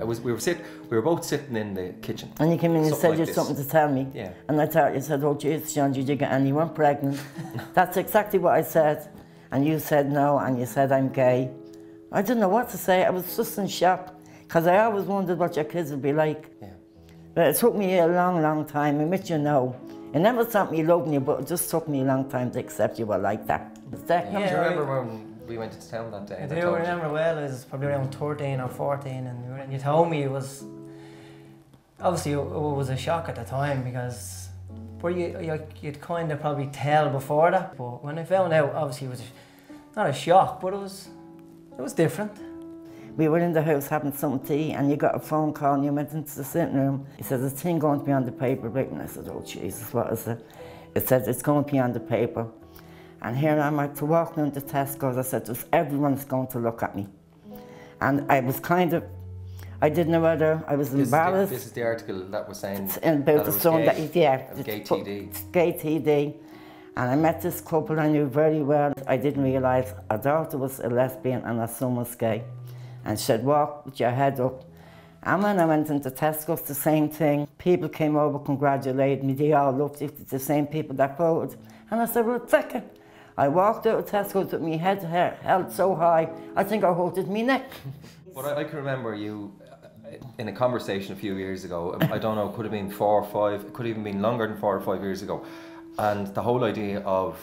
We were both sitting in the kitchen. And you came in and said like you had something to tell me. Yeah. And I thought you said, oh Jesus, John, did you get anyone pregnant? That's exactly what I said. And you said no, and you said I'm gay. I didn't know what to say. I was just in shock, because I always wondered what your kids would be like. Yeah. But it took me a long, long time, and which you know. It never stopped me loving you, but it just took me a long time to accept you were like that. Declan. Do you remember when we went to town that day? I do remember well. I was probably around 13 or 14, and you told me it was... Obviously, it was a shock at the time, because... But you'd kind of probably tell before that. But when I found out, obviously it was not a shock, but it was different. We were in the house having something to eat, and you got a phone call and you went into the sitting room. He said, there's a thing going to be on the paper, right? And I said, oh Jesus, what is it? It said, it's going to be on the paper. And here I'm like, to walk into Tesco's, I said, just everyone's going to look at me. And I was kind of, I didn't know whether I was embarrassed. This is the article that was saying about the son that, yeah, gay TD. Gay TD. And I met this couple I knew very well. I didn't realise her daughter was a lesbian and her son was gay. And she said, walk with your head up. And when I went into Tesco's, the same thing. People came over, congratulated me. They all loved it, the same people that voted. And I said, well, second. I walked out of Tesco's with my head held so high, I think I hurted my neck. But I can remember you in a conversation a few years ago. I don't know, it could have been 4 or 5, it could have even been longer than 4 or 5 years ago. And the whole idea of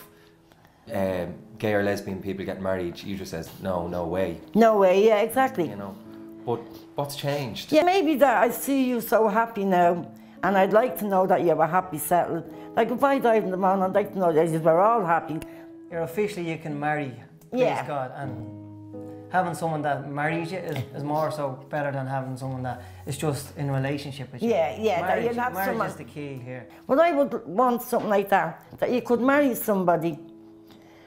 gay or lesbian people getting married, you just says, no, no way. No way, yeah, exactly. You know, but what's changed? Yeah, maybe that I see you so happy now, and I'd like to know that you were happy settled. Like if I died in the morning, I'd like to know that you were all happy. You're officially, you can marry, yeah. Praise God, and having someone that marries you is more so better than having someone that is just in a relationship with you. Yeah, yeah, marriage, that you'd have marriage someone. is the key here. Well, I would want something like that you could marry somebody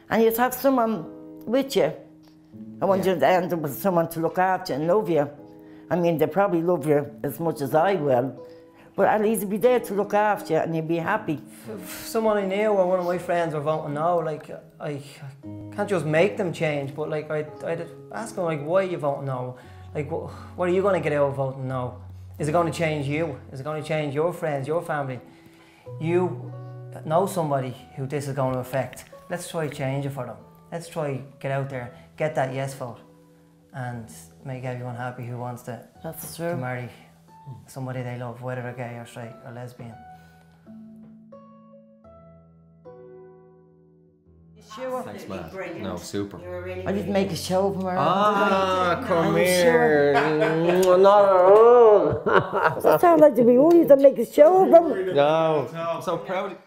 and you'd have someone with you. I want you to end up with someone to look after and love you. I mean, they probably love you as much as I will, but at least be there to look after you and you'd be happy. If someone I knew or one of my friends were voting no, like, I can't just make them change, but like, I'd ask them, like, why are you voting no? Like, what are you going to get out of voting no? Is it going to change you? Is it going to change your friends, your family? You know somebody who this is going to affect. Let's try change it for them. Let's try get out there, get that yes vote, and make everyone happy who wants to marry somebody they love, whether they're gay or straight or lesbian. Thanks, man. No, super. I didn't make a show of her. Ah, come here. Not at all. It sounds like to be only to make a show of them. No. I'm so proud.